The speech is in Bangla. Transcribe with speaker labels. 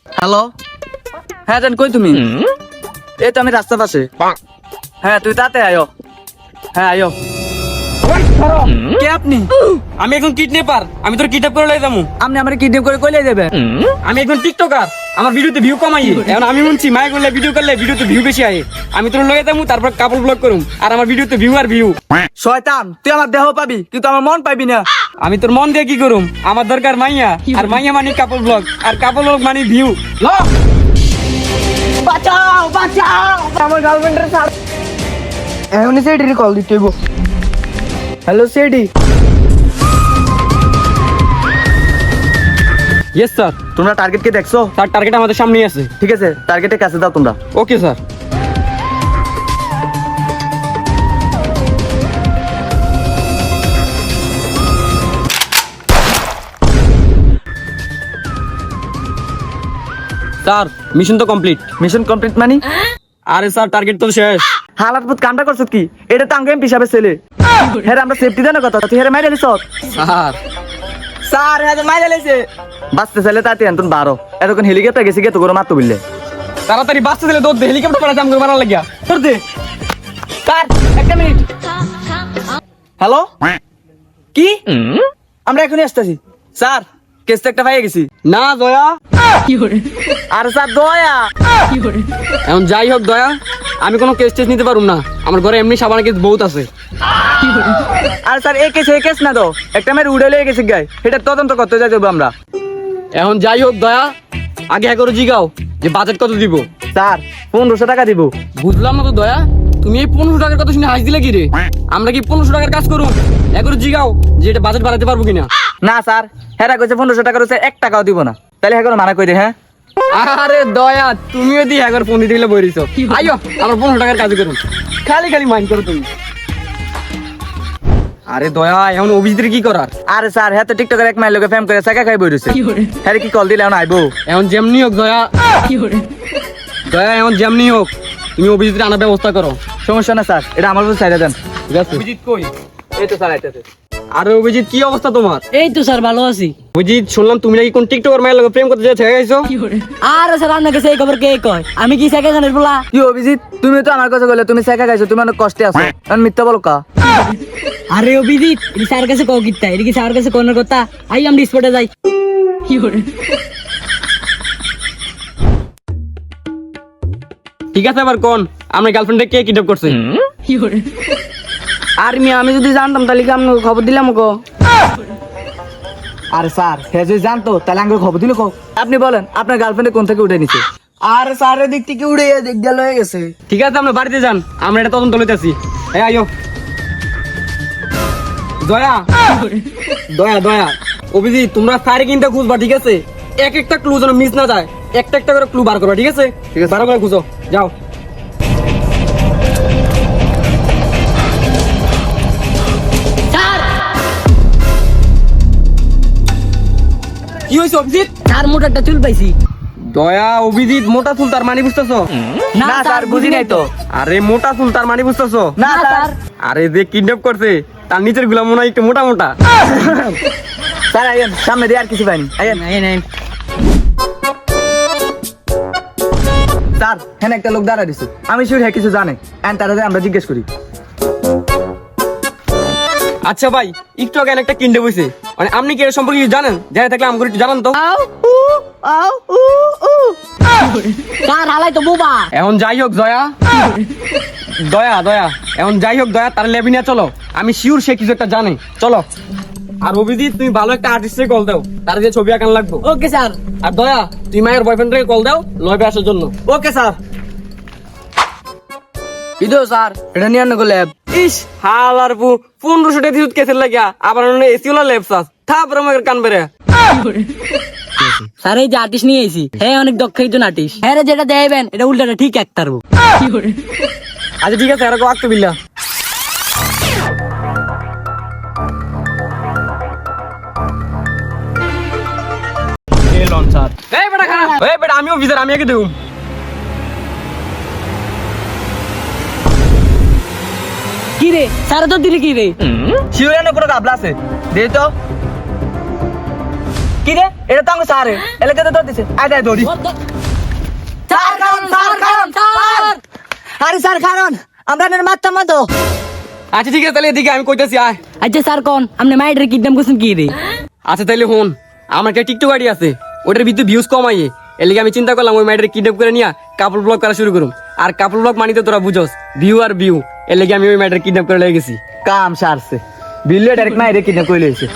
Speaker 1: হ্যালো, হ্যাঁ জান কই তুমি? এই তো আমি রাস্তার পাশে। হ্যাঁ তুই তাতে আয়ো। হ্যাঁ আয়ো। কে আপনি?
Speaker 2: আমি এখন কিডন্যাপার, আমি তোর কিডন্যাপ করে লই যামু।
Speaker 1: আপনি আমার কিডন্যাপ করে কইলে যাবে?
Speaker 2: আমি এখন টিকটকার, আমার ভিডিওতে ভিউ কমাই। এখন আমি শুনছি মাই করলে ভিডিও করলে ভিডিওতে ভিউ বেশি আয়। আমি তোর লয়ে যামু, তারপর কাপল ব্লগ করুম, আর আমার ভিডিওতে ভিউ আর ভিউ।
Speaker 1: শয়তান, তুই আমার দেহ পাবি কিন্তু আমার মন পাবি না।
Speaker 2: আমি তোর মন দিয়ে কি করুম? আমার দরকার মাইয়া, আর মাইয়া মানে কাপল ব্লগ, আর কাপল ব্লগ মানে ভিউ।
Speaker 1: বাঁচাও বাঁচাও, আমার গার্লফ্রেন্ডের ছাড়। এখনই সেডির কল দিতে হইব। হ্যালো সেডি।
Speaker 2: Yes sir.
Speaker 1: তোমরা টার্গেট কে দেখছো?
Speaker 2: স্যার টার্গেট আমাদের সামনেই আছে।
Speaker 1: ঠিক আছে, টার্গেটের কাছে দাও তোমরা।
Speaker 2: Okay sir. স্যার মিশন তো কমপ্লিট।
Speaker 1: মিশন কমপ্লিট মানে?
Speaker 2: আরে স্যার টার্গেট তো শেষ।
Speaker 1: হালাত পুত কামটা করছত কি? এটা তো আঙ্গেম পিছাবে ছেলে। হ্যাঁ আমরা সেফটি দেন কথা, তুই হেরে মাইরে লিস।
Speaker 2: স্যার
Speaker 1: স্যার হ্যাঁ মাইরে লাইছে। বাঁচতে চাইলে তাতে আনতুন 12 এতক্ষণ হেলিকপ্টার গেছে গিয়ে তো করে মারতো বললে।
Speaker 2: তাড়াতাড়ি বাঁচতে দিলে দৌড় দে, হেলিকপ্টার পাড়া জাম করে মারার লাগিয়া
Speaker 1: তোর দে। স্যার একটা মিনিট। হ্যালো কি? আমরা এখনই আসতেছি। স্যার কেসটা একটা পাইয়ে গেছি।
Speaker 2: না দয়া।
Speaker 1: আর স্যার দয়া।
Speaker 2: এখন যাই হোক দয়া, আমি কোনো কেস টেস নিতে পারুম না, আমার ঘরে এমনি সাবানের কেস বহুত আছে।
Speaker 1: আর স্যার এই কেস না তো একটা মেয়ের উড়ে লেগে গেছে গায়ে, এটা তদন্ত করতে যাই যাবো আমরা।
Speaker 2: এখন যাই হোক দয়া, আগে হ্যাঁ করে জিগাও যে বাজেট কত দিব।
Speaker 1: স্যার 1500 টাকা দিব।
Speaker 2: বুঝলাম না তো দয়া, তুমি এই 1500 টাকার কথা শুনে হাসি দিলে কি রে? আমরা কি 1500 টাকার কাজ করুম? একবার জিগাও যে এটা বাজেট বাড়াতে পারবো কিনা।
Speaker 1: না স্যার হেরা কইছে 1500 টাকার হচ্ছে 1 টাকাও দিব না, তাহলে হ্যাঁ মানা কই দে। হ্যাঁ
Speaker 2: আরে দয়া, তুমিও দি একবার ফোন দিতে গেলে বইরিছ। আইও আমার 1500 টাকার কাজ করুন, খালি খালি মাইন্ড করো তুমি। আরে দয়া এখন অভিজিতের কি করার?
Speaker 1: আরে স্যার হ্যাঁ তো টিকটকের এক মাইল লোকে ফেম করে চাকা খাই বইরছে। হ্যাঁ কি কল দিলে এখন আইবো?
Speaker 2: এখন যেমনি হোক দয়া, দয়া এখন যেমনি হোক তুমি অভিজিতের আনার ব্যবস্থা করো।
Speaker 1: সমস্যা না স্যার, এটা আমার উপর ছাইড়া দেন।
Speaker 2: ঠিক আছে? অভিজিৎ কই?
Speaker 1: এই তো স্যার আইতাছে।
Speaker 2: আরে অভিজিৎ কি অবস্থা তোমার?
Speaker 3: এই তো স্যার ভালো আছি।
Speaker 2: অভিজিৎ শুনলাম তুমি নাকি কোন টিকটকার মায়ের লগে প্রেম করতে যাচ্ছ, গেছো?
Speaker 3: আরে স্যার আপনাকে সেই খবর কে কয়? আমি কি সেকেন্ড হ্যান্ডের বলা?
Speaker 1: কি অভিজিৎ, তুমি তো আমার কথা বলে তুমি চাকা খাইছো, তুমি অনেক কষ্টে আছো, এখন মিথ্যা বলো কা?
Speaker 3: আরে অভিজিৎ, এটি স্যার কাছে কও কিতা? এটি কি স্যার কাছে কোনের কথা? আই আমরা স্পটে যাই। কি করে?
Speaker 2: ঠিক আছে এবার কোন আমার গার্লফ্রেন্ডে কে কিডন্যাপ করছে?
Speaker 3: কি করে?
Speaker 1: আর আমি যদি জানতাম তাহলে কি আপনাকে খবর দিলাম গো? আরে স্যার হ্যাঁ যদি জানতো তাহলে আমাকে খবর দিল। আপনি বলেন আপনার গার্লফ্রেন্ডে কোন থেকে উঠে নিছে? আর স্যারের দিক থেকে উড়ে দিক গেল হয়ে গেছে।
Speaker 2: ঠিক আছে আমরা বাড়িতে যান, আমরা এটা তদন্ত লইতেছি। এই আইও দয়া, দয়া দয়া অভিজিৎ তোমরা সারি কিনতে খুঁজবা, ঠিক আছে? এক একটা ক্লু যেন মিস না যায়, একটা একটা করে ক্লু বার করবা, ঠিক আছে? ঠিক আছে, বার করে খুঁজো, যাও।
Speaker 3: স্যার,
Speaker 2: কি হয়েছে অভিজিৎ?
Speaker 3: স্যার মোটা একটা চুল পাইছি।
Speaker 2: দয়া অভিজিৎ মোটা চুল তার মানে বুঝতেছো?
Speaker 1: না স্যার বুঝি নাই তো।
Speaker 2: আরে মোটা চুল তার মানে বুঝতেছো?
Speaker 1: না স্যার।
Speaker 2: আরে যে কিডন্যাপ করছে তার নিচের গুলা মনে হয় একটু মোটা মোটা।
Speaker 1: স্যার আইয়েন সামনে দিয়ে আর কিছু পাইনি। আইয়েন
Speaker 3: আইন।
Speaker 1: স্যার হ্যাঁ একটা লোক দাঁড়া দিছে, আমি শিওর হ্যাঁ কিছু জানে, এন্ড তারা আমরা জিজ্ঞেস করি।
Speaker 2: আচ্ছা ভাই, একটু আগে একটা কিনতে বইছে, মানে আপনি কি এর সম্পর্কে কিছু জানেন? জানা থাকলে আমাকে একটু জানান তো।
Speaker 3: স্যার হালাই তো বোবা।
Speaker 2: এখন যাই হোক দয়া, দয়া দয়া এখন যাই হোক দয়া, তার লেবিনিয়া চলো, আমি শিওর সে কিছু একটা জানে, চলো। আর অভিজিৎ তুমি ভালো একটা আর্টিস্টকে কল দাও, তার যে ছবি আঁকান লাগবো।
Speaker 3: Okay sir.
Speaker 2: আর দয়া তুই মায়ের বয়ফ্রেন্ডকে কল দাও লবে আসার জন্য।
Speaker 1: Okay sir. ইদো স্যার এটা নিয়ে আনো ল্যাব।
Speaker 2: ইস হালার পু 1500 টাকা দিউত কেসের লাগিয়া আবার এসি ওলা লেপসাস থাপরে আমাকে কান বেরে।
Speaker 3: স্যার এই যে আর্টিস্ট নিয়ে এসি, হ্যাঁ অনেক দক্ষ একজন আর্টিস্ট। হ্যাঁ রে, যেটা দেবেন এটা উল্টাটা ঠিক এক তারবো।
Speaker 2: আচ্ছা ঠিক আছে, এরকম আঁকতে বিল্লা। এই বেটা খারাপ, এই বেটা আমি অফিসার, আমি একে দেবো।
Speaker 3: কি রে স্যার তো দিলে কি রে?
Speaker 1: শিওর এনে পুরো গাবলা আছে, দে তো। কি রে এটা তো আমার স্যারে এলাকাতে ধর দিছে আয় যাই ধরি
Speaker 3: স্যার কারণ স্যার কারণ স্যার
Speaker 4: আরে স্যার কারণ আমরা এর মারতাম না তো।
Speaker 2: আচ্ছা ঠিক আছে তাহলে এদিকে আমি কইতাছি আয়।
Speaker 3: আচ্ছা স্যার কোন আপনি মাইডরে কিডন্যাপ করছেন কি রে
Speaker 2: আচ্ছা তাহলে হন, আমার একটা টিকটক আইডি আছে, ওটার ভিতরে ভিউজ কম আইয়ে, এর লিগে আমি চিন্তা করলাম ওই মাইডারে কিডন্যাপ করে নিয়া কাপল ব্লগ করা শুরু করুম। আর কাপল ব্লগ মানি তো তোরা বুঝোস, ভিউ আর ভিউ, এর লিগে আমি ওই মাইডারে কিডন্যাপ করে লেগে গেছি।
Speaker 1: কাম সারছে বিল্লে ডাইরেক্ট মাইরে কিডন্যাপ করে লইছে